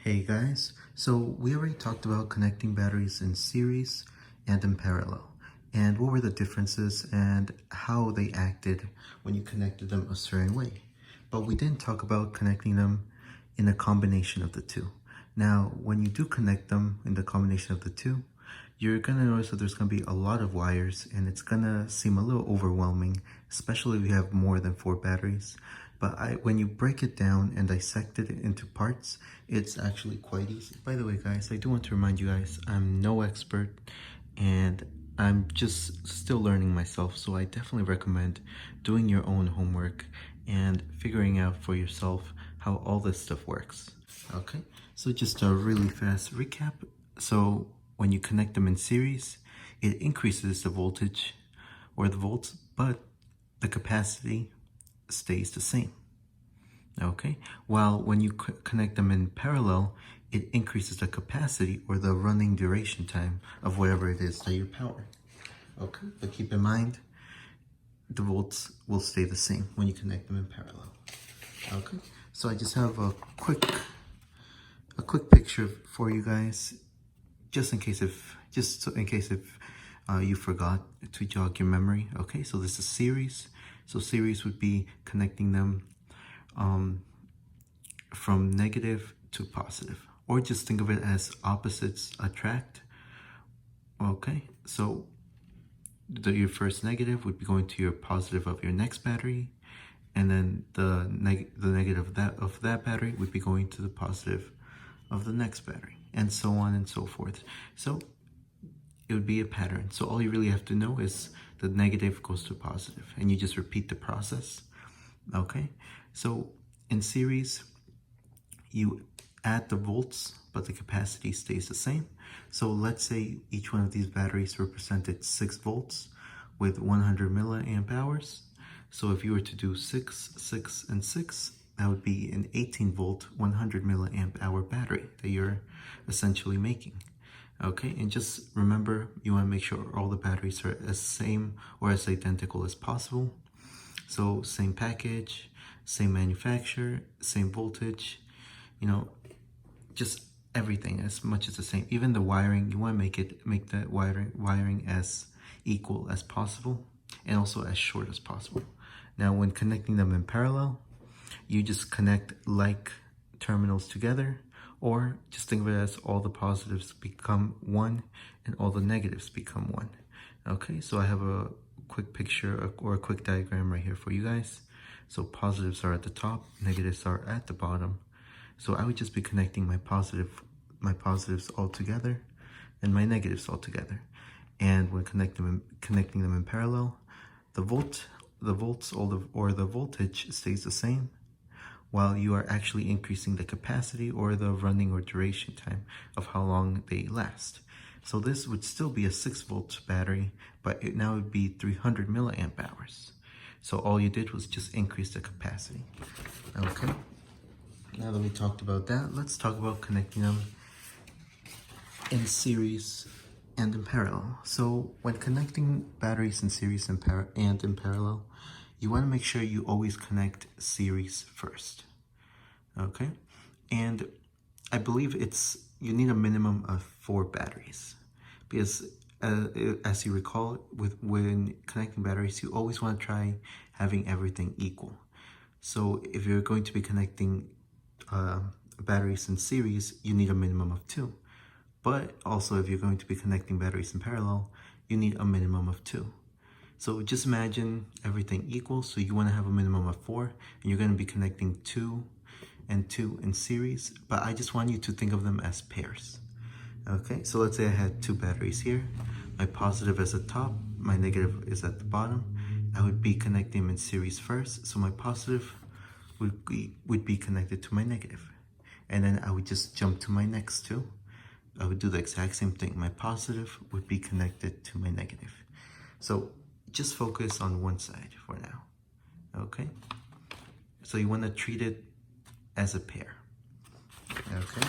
Hey guys, so we already talked about connecting batteries in series and in parallel, and what were the differences and how they acted when you connected them a certain way. But we didn't talk about connecting them in a combination of the two. Now, when you do connect them in the combination of the two, you're gonna notice that there's gonna be a lot of wires and it's gonna seem a little overwhelming, especially if you have more than 4 batteries. But when you break it down and dissect it into parts, it's actually quite easy. By the way, guys, I do want to remind you guys, I'm no expert and I'm just still learning myself, so I definitely recommend doing your own homework and figuring out for yourself how all this stuff works. Okay, so just a really fast recap. So when you connect them in series, it increases the voltage or the volts, but the capacity stays the same. Okay, while when you connect them in parallel, it increases the capacity or the running duration time of whatever it is that you're powering. Okay, but keep in mind, the volts will stay the same when you connect them in parallel. Okay, so I just have a quick picture for you guys, just in case if you forgot to jog your memory. Okay, so this is series. So series would be connecting them from negative to positive, or just think of it as opposites attract. Okay, so your first negative would be going to your positive of your next battery, and then the negative of that battery would be going to the positive of the next battery, and so on and so forth. So it would be a pattern. So all you really have to know is the negative goes to positive, and you just repeat the process. Okay, so in series, you add the volts, but the capacity stays the same. So let's say each one of these batteries represented 6 volts with 100 milliamp hours. So if you were to do 6, 6, and 6, that would be an 18 volt, 100 milliamp hour battery that you're essentially making. Okay, and just remember, you want to make sure all the batteries are as same or as identical as possible. So same package, same manufacturer, same voltage, just everything as much as the same. Even the wiring, you want to make the wiring as equal as possible and also as short as possible. Now, when connecting them in parallel, you just connect like terminals together, or just think of it as all the positives become 1 and all the negatives become 1. Okay, so I have a quick picture or a quick diagram right here for you guys. So positives are at the top, negatives are at the bottom. So I would just be connecting my positives all together and my negatives all together. And when connecting them in parallel, the volts or the voltage stays the same, while you are actually increasing the capacity or the running or duration time of how long they last. So this would still be a 6 volt battery, but it now would be 300 milliamp hours. So all you did was just increase the capacity. Okay. Now that we talked about that, let's talk about connecting them in series and in parallel. So when connecting batteries in series and in parallel, you want to make sure you always connect series first. Okay, and I believe you need a minimum of 4 batteries, because as you recall, when connecting batteries, you always want to try having everything equal. So if you're going to be connecting batteries in series, you need a minimum of 2. But also, if you're going to be connecting batteries in parallel, you need a minimum of 2. So just imagine everything equal. So you want to have a minimum of 4, and you're going to be connecting 2 and 2 in series. But I just want you to think of them as pairs. Okay, so let's say I had 2 batteries here. My positive is at the top, my negative is at the bottom. I would be connecting them in series first. So my positive would be connected to my negative. And then I would just jump to my next 2. I would do the exact same thing. My positive would be connected to my negative. So just focus on one side for now. Okay? So you want to treat it as a pair. Okay?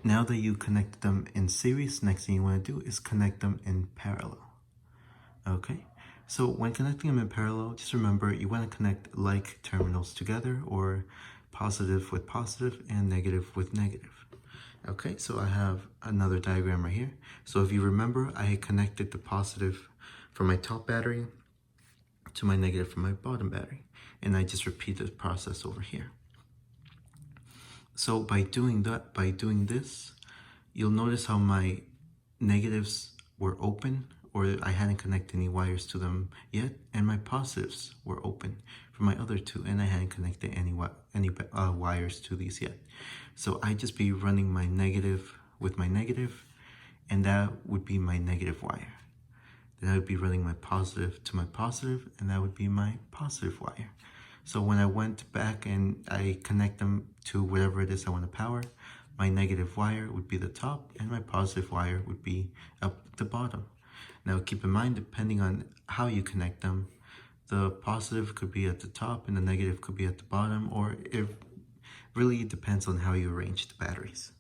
Now that you connect them in series, next thing you want to do is connect them in parallel. Okay? So when connecting them in parallel, just remember you want to connect like terminals together, or positive with positive and negative with negative. Okay, so I have another diagram right here. So if you remember, I had connected the positive from my top battery to my negative from my bottom battery. And I just repeat the process over here. So by doing this, you'll notice how my negatives were open, or I hadn't connected any wires to them yet, and my positives were open for my other two, and I hadn't connected any wires to these yet. So I just be running my negative with my negative, and that would be my negative wire. Then I would be running my positive to my positive, and that would be my positive wire. So when I went back and I connect them to whatever it is I want to power, my negative wire would be the top and my positive wire would be up the bottom. Now keep in mind, depending on how you connect them, the positive could be at the top and the negative could be at the bottom, or it really depends on how you arrange the batteries.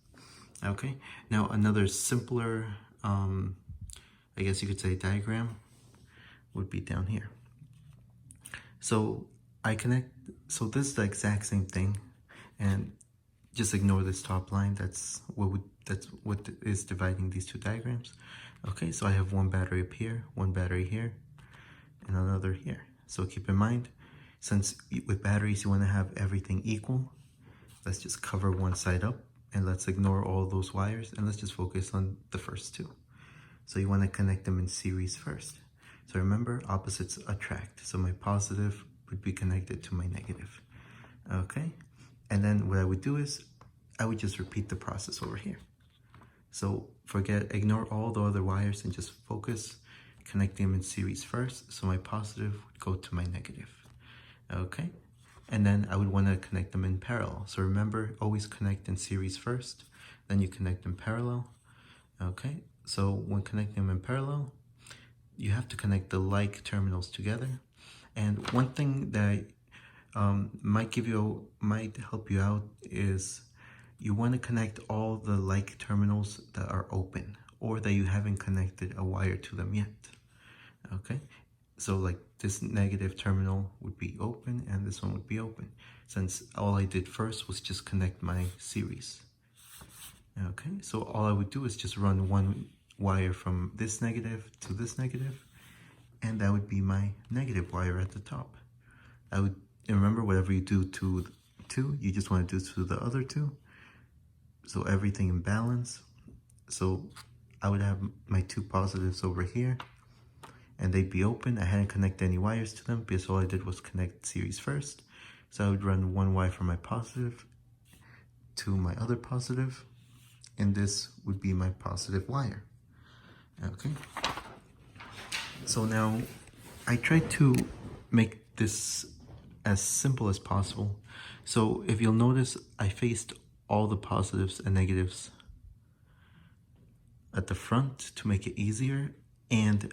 Okay, now another simpler, I guess you could say, diagram would be down here. So so this is the exact same thing, and just ignore this top line. That's what is dividing these two diagrams. Okay, so I have one battery up here, one battery here, and another here. So keep in mind, since with batteries you want to have everything equal, let's just cover one side up and let's ignore all those wires and let's just focus on the first two. So you want to connect them in series first. So remember, opposites attract. So my positive would be connected to my negative. Okay, and then what I would do is I would just repeat the process over here. So ignore all the other wires and just focus, connect them in series first. So my positive would go to my negative. Okay, and then I would want to connect them in parallel. So remember, always connect in series first, then you connect in parallel. Okay, so when connecting them in parallel, you have to connect the like terminals together. And one thing that might help you out is you want to connect all the like terminals that are open or that you haven't connected a wire to them yet. Okay, so like this negative terminal would be open and this one would be open, since all I did first was just connect my series. Okay, so all I would do is just run one wire from this negative to this negative, and that would be my negative wire at the top. And remember, whatever you do to two, you just want to do to the other two, so everything in balance. So I would have my two positives over here and they'd be open. I hadn't connected any wires to them because all I did was connect series first. So I would run one wire from my positive to my other positive, and this would be my positive wire. Okay, so now I tried to make this as simple as possible. So if you'll notice, I faced all the positives and negatives at the front to make it easier, and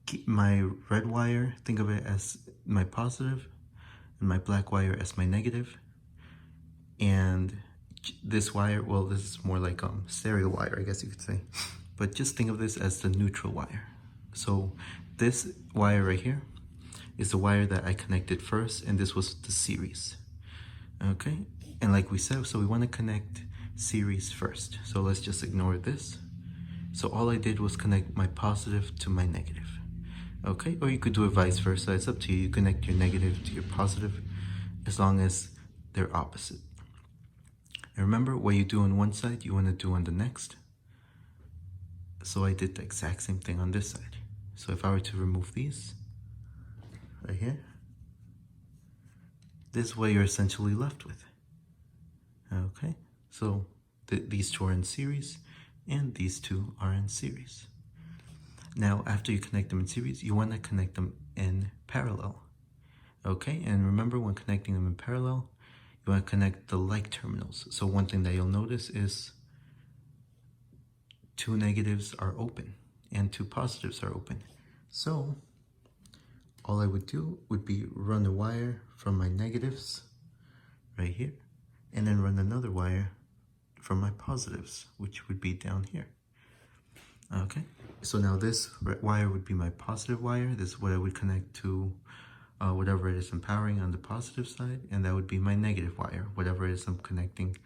keep my red wire, think of it as my positive, and my black wire as my negative. And this wire, well, this is more like stereo wire, I guess you could say, but just think of this as the neutral wire. So this wire right here is the wire that I connected first, and this was the series. Okay, and like we said, so we want to connect series first. So let's just ignore this. So all I did was connect my positive to my negative. Okay, or you could do it vice versa. It's up to you. You connect your negative to your positive as long as they're opposite. And remember, what you do on one side, you want to do on the next. So I did the exact same thing on this side. So if I were to remove these right here, this is what you're essentially left with. Okay, so these two are in series and these two are in series. Now, after you connect them in series, you want to connect them in parallel. Okay, and remember, when connecting them in parallel, you want to connect the like terminals. So one thing that you'll notice is two negatives are open and two positives are open. So all I would do would be run a wire from my negatives right here, and then run another wire from my positives, which would be down here. Okay, so now this wire would be my positive wire. This is what I would connect to whatever it is I'm powering on the positive side, and that would be my negative wire, whatever it is I'm connecting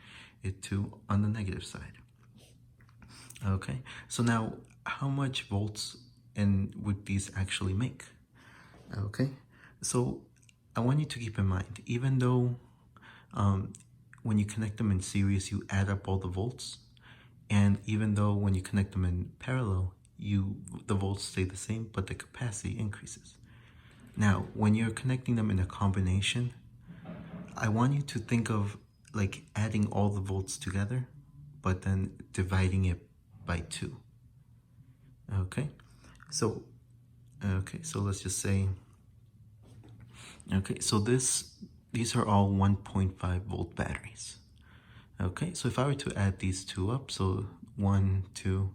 it to on the negative side. Okay, so now how much volts and would these actually make? Okay, so I want you to keep in mind, even though when you connect them in series, you add up all the volts, and even though when you connect them in parallel, the volts stay the same, but the capacity increases. Now, when you're connecting them in a combination, I want you to think of like adding all the volts together, but then dividing it by 2. Okay, so let's just say, okay, so these are all 1.5 volt batteries. Okay, so if I were to add these two up, so 1, 2,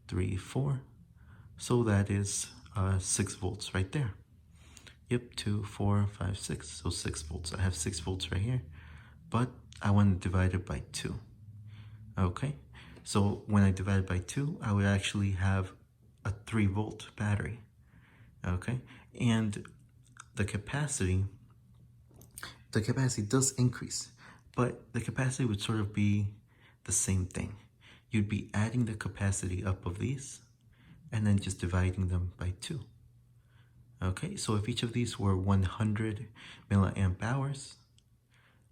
3, 4, so that is 6 volts right there. Yep, 2, 4, 5, 6, so 6 volts. I have 6 volts right here, but I want to divide it by 2. Okay, so when I divide by 2, I would actually have a 3 volt battery. Okay, and the capacity does increase, but the capacity would sort of be the same thing. You'd be adding the capacity up of these and then just dividing them by 2. Okay, so if each of these were 100 milliamp hours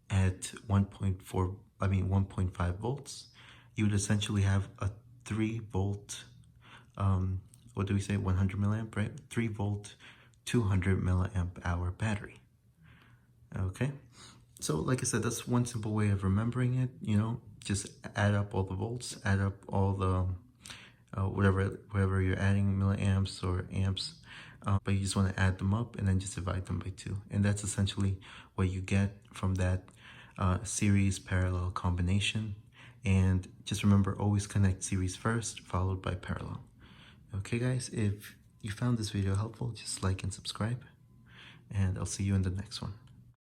at 1.5 volts, you would essentially have a 3 volt, what do we say, 100 milliamp, right? 3 volt, 200 milliamp hour battery. Okay, so like I said, that's one simple way of remembering it. Just add up all the volts, add up all the whatever you're adding, milliamps or amps, but you just want to add them up and then just divide them by 2, and that's essentially what you get from that series parallel combination. And just remember, always connect series first, followed by parallel. Okay guys, if you found this video helpful, just like and subscribe, and I'll see you in the next one.